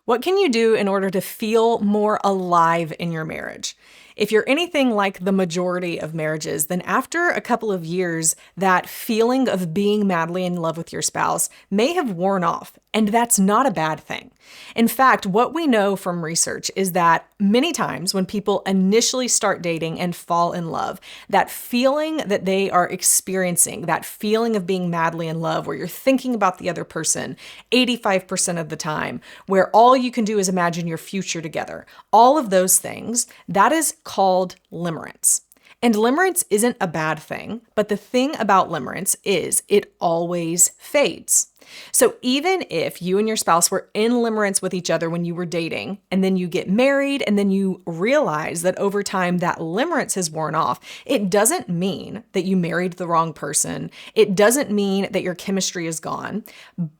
What can you do in order to feel more alive in your marriage? If you're anything like the majority of marriages, then after a couple of years, that feeling of being madly in love with your spouse may have worn off, and that's not a bad thing. In fact, what we know from research is that many times when people initially start dating and fall in love, that feeling that they are experiencing, that feeling of being madly in love, where you're thinking about the other person 85% of the time, where all you can do is imagine your future together, all of those things, that is called limerence. And limerence isn't a bad thing, but the thing about limerence is it always fades. So even if you and your spouse were in limerence with each other when you were dating, and then you get married, and then you realize that over time that limerence has worn off, it doesn't mean that you married the wrong person. It doesn't mean that your chemistry is gone.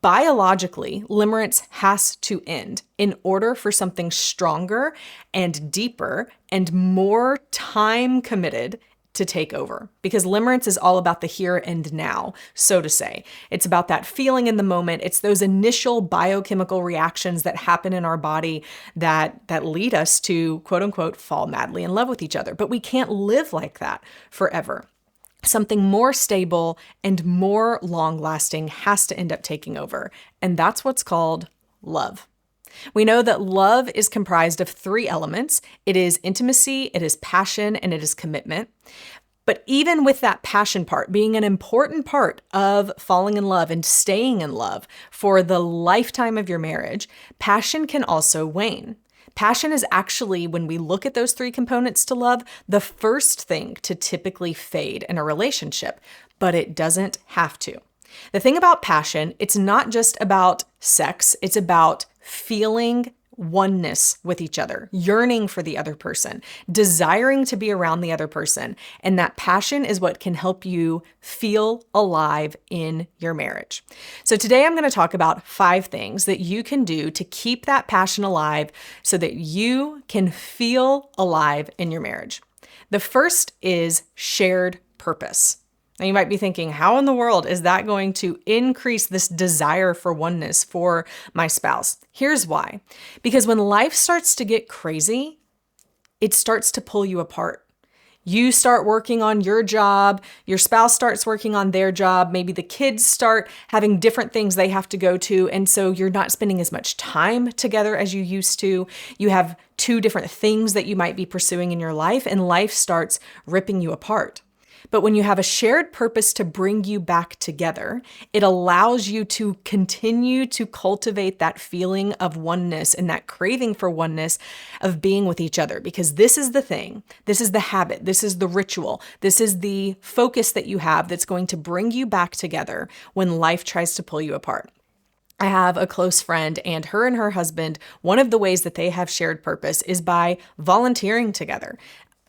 Biologically, limerence has to end in order for something stronger and deeper and more time committed to take over, because limerence is all about the here and now, so to say. It's about that feeling in the moment. It's those initial biochemical reactions that happen in our body that lead us to, quote unquote, fall madly in love with each other. But we can't live like that forever. Something more stable and more long-lasting has to end up taking over, and that's what's called love. We know that love is comprised of three elements. It is intimacy, it is passion, and it is commitment. But even with that passion part being an important part of falling in love and staying in love for the lifetime of your marriage, passion can also wane. Passion is actually, when we look at those three components to love, the first thing to typically fade in a relationship, but it doesn't have to. The thing about passion, it's not just about sex, it's about feeling oneness with each other, yearning for the other person, desiring to be around the other person. And that passion is what can help you feel alive in your marriage. So today I'm going to talk about 5 things that you can do to keep that passion alive so that you can feel alive in your marriage. The first is shared purpose. Now you might be thinking, how in the world is that going to increase this desire for oneness for my spouse? Here's why. Because when life starts to get crazy, it starts to pull you apart. You start working on your job, your spouse starts working on their job, maybe the kids start having different things they have to go to, and so you're not spending as much time together as you used to. You have 2 different things that you might be pursuing in your life, and life starts ripping you apart. But when you have a shared purpose to bring you back together, it allows you to continue to cultivate that feeling of oneness and that craving for oneness of being with each other. Because this is the thing, this is the habit, this is the ritual, this is the focus that you have that's going to bring you back together when life tries to pull you apart. I have a close friend, and her husband, one of the ways that they have shared purpose is by volunteering together.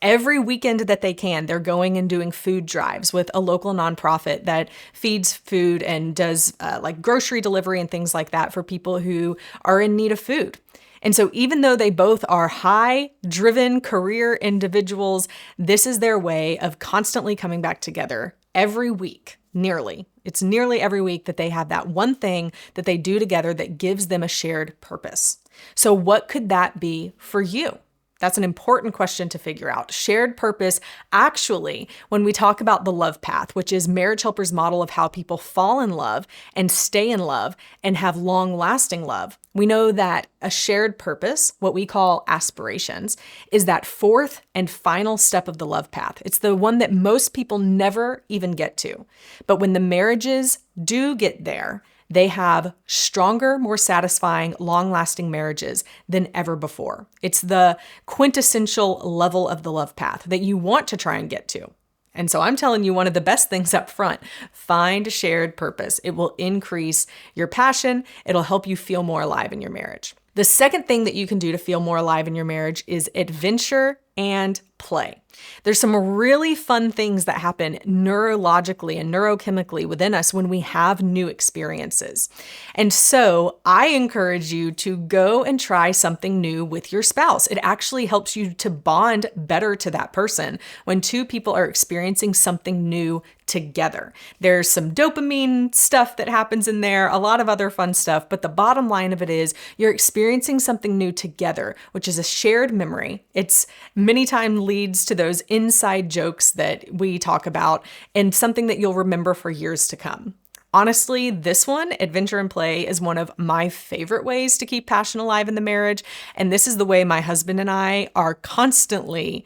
Every weekend that they can, they're going and doing food drives with a local nonprofit that feeds food and does like grocery delivery and things like that for people who are in need of food. And so even though they both are high-driven career individuals, this is their way of constantly coming back together every week, nearly. It's nearly every week that they have that one thing that they do together that gives them a shared purpose. So what could that be for you? That's an important question to figure out. Shared purpose, actually, when we talk about the love path, which is Marriage Helper's model of how people fall in love and stay in love and have long-lasting love, we know that a shared purpose, what we call aspirations, is that 4th and final step of the love path. It's the one that most people never even get to. But when the marriages do get there, they have stronger, more satisfying, long-lasting marriages than ever before. It's the quintessential level of the love path that you want to try and get to. And so I'm telling you, one of the best things up front, find shared purpose. It will increase your passion. It'll help you feel more alive in your marriage. The second thing that you can do to feel more alive in your marriage is adventure and play. There's some really fun things that happen neurologically and neurochemically within us when we have new experiences. And so I encourage you to go and try something new with your spouse. It actually helps you to bond better to that person when two people are experiencing something new together. There's some dopamine stuff that happens in there, a lot of other fun stuff, but the bottom line of it is you're experiencing something new together, which is a shared memory. It's many times leads to those inside jokes that we talk about and something that you'll remember for years to come. Honestly, this one, adventure and play, is one of my favorite ways to keep passion alive in the marriage. And this is the way my husband and I are constantly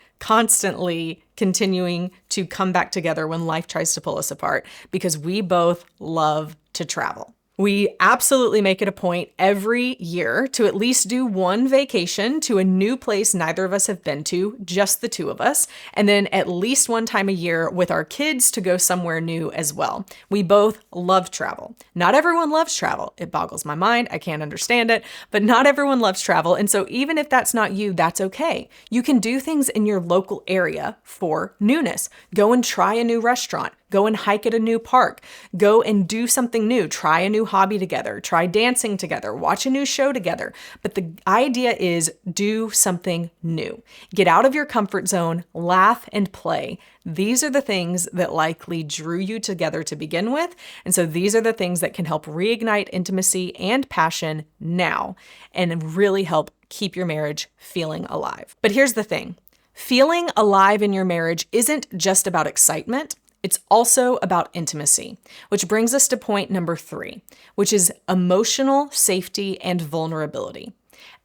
continuing to come back together when life tries to pull us apart, because we both love to travel. We absolutely make it a point every year to at least do one vacation to a new place neither of us have been to, just the two of us, and then at least one time a year with our kids to go somewhere new as well. We both love travel. Not everyone loves travel. It boggles my mind. I can't understand it, but not everyone loves travel. And so even if that's not you, that's okay. You can do things in your local area for newness. Go and try a new restaurant. Go and hike at a new park. Go and do something new. Try a new hobby together. Try dancing together. Watch a new show together. But the idea is do something new. Get out of your comfort zone, laugh and play. These are the things that likely drew you together to begin with. And so these are the things that can help reignite intimacy and passion now and really help keep your marriage feeling alive. But here's the thing. Feeling alive in your marriage isn't just about excitement. It's also about intimacy, which brings us to point number 3, which is emotional safety and vulnerability.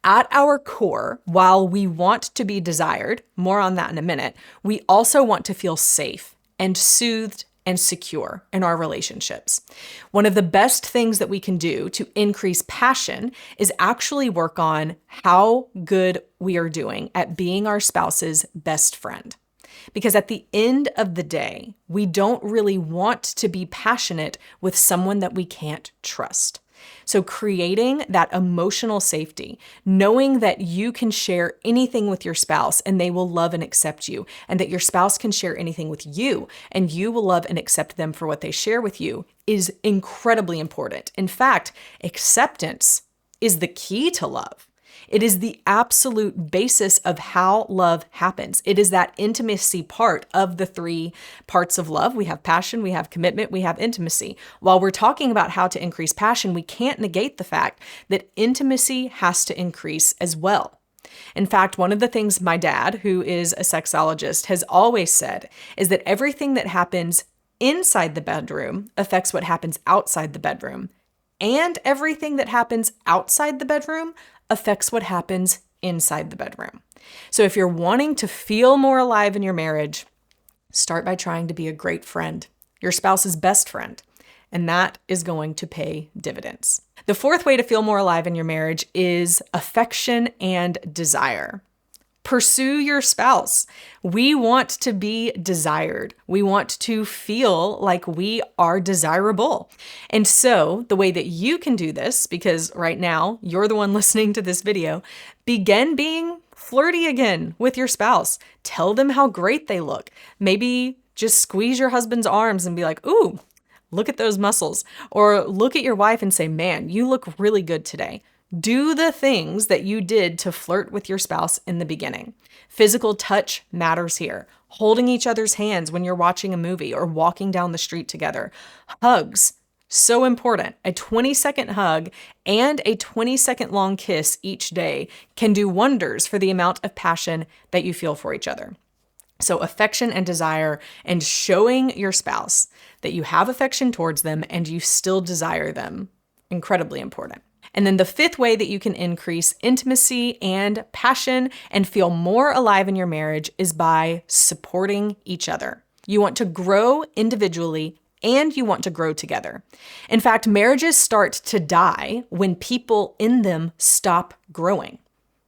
At our core, while we want to be desired, more on that in a minute, we also want to feel safe and soothed and secure in our relationships. One of the best things that we can do to increase passion is actually work on how good we are doing at being our spouse's best friend. Because at the end of the day, we don't really want to be passionate with someone that we can't trust. So creating that emotional safety, knowing that you can share anything with your spouse and they will love and accept you, and that your spouse can share anything with you and you will love and accept them for what they share with you, is incredibly important. In fact, acceptance is the key to love. It is the absolute basis of how love happens. It is that intimacy part of the 3 parts of love. We have passion, we have commitment, we have intimacy. While we're talking about how to increase passion, we can't negate the fact that intimacy has to increase as well. In fact, one of the things my dad, who is a sexologist, has always said is that everything that happens inside the bedroom affects what happens outside the bedroom, and everything that happens outside the bedroom affects what happens inside the bedroom. So if you're wanting to feel more alive in your marriage, start by trying to be a great friend, your spouse's best friend, and that is going to pay dividends. The 4th way to feel more alive in your marriage is affection and desire. Pursue your spouse. We want to be desired. We want to feel like we are desirable. And so the way that you can do this, because right now you're the one listening to this video, begin being flirty again with your spouse. Tell them how great they look. Maybe just squeeze your husband's arms and be like, ooh, look at those muscles. Or look at your wife and say, man, you look really good today. Do the things that you did to flirt with your spouse in the beginning. Physical touch matters here. Holding each other's hands when you're watching a movie or walking down the street together. Hugs, so important. A 20-second hug and a 20-second long kiss each day can do wonders for the amount of passion that you feel for each other. So affection and desire, and showing your spouse that you have affection towards them and you still desire them, incredibly important. And then the 5th way that you can increase intimacy and passion and feel more alive in your marriage is by supporting each other. You want to grow individually and you want to grow together. In fact, marriages start to die when people in them stop growing.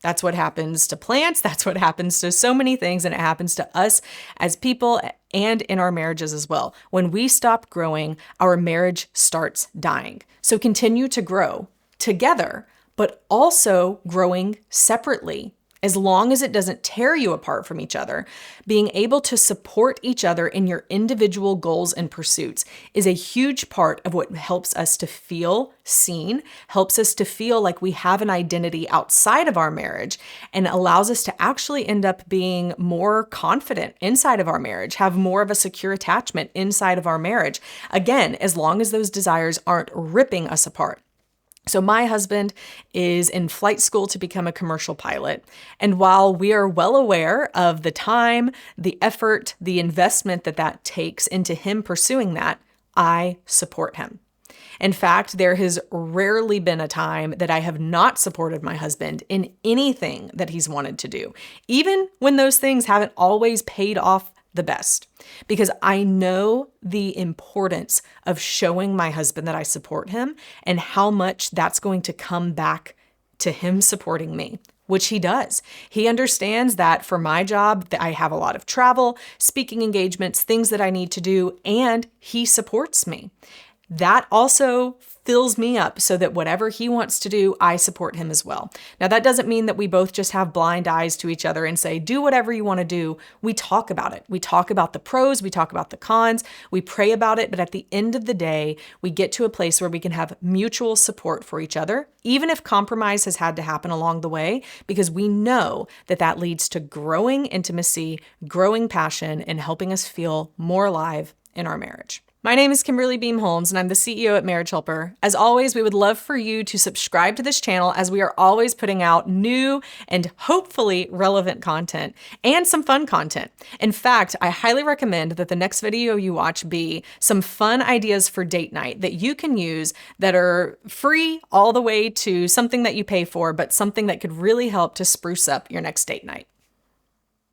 That's what happens to plants. That's what happens to so many things. And it happens to us as people and in our marriages as well. When we stop growing, our marriage starts dying. So continue to grow together, but also growing separately As long as it doesn't tear you apart from each other, being able to support each other in your individual goals and pursuits is a huge part of what helps us to feel seen, helps us to feel like we have an identity outside of our marriage, and allows us to actually end up being more confident inside of our marriage, have more of a secure attachment inside of our marriage. Again, as long as those desires aren't ripping us apart. So my husband is in flight school to become a commercial pilot. And while we are well aware of the time, the effort, the investment that takes into him pursuing that, I support him. In fact, there has rarely been a time that I have not supported my husband in anything that he's wanted to do, even when those things haven't always paid off the best, because I know the importance of showing my husband that I support him and how much that's going to come back to him supporting me, which he does. He understands that for my job, that I have a lot of travel, speaking engagements, things that I need to do, and he supports me. That also fills me up so that whatever he wants to do, I support him as well. Now, that doesn't mean that we both just have blind eyes to each other and say, do whatever you want to do. We talk about it. We talk about the pros. We talk about the cons. We pray about it. But at the end of the day, we get to a place where we can have mutual support for each other, even if compromise has had to happen along the way, because we know that that leads to growing intimacy, growing passion, and helping us feel more alive in our marriage. My name is Kimberly Beam Holmes, and I'm the CEO at Marriage Helper. As always, we would love for you to subscribe to this channel, as we are always putting out new and hopefully relevant content and some fun content. In fact, I highly recommend that the next video you watch be some fun ideas for date night that you can use that are free all the way to something that you pay for, but something that could really help to spruce up your next date night.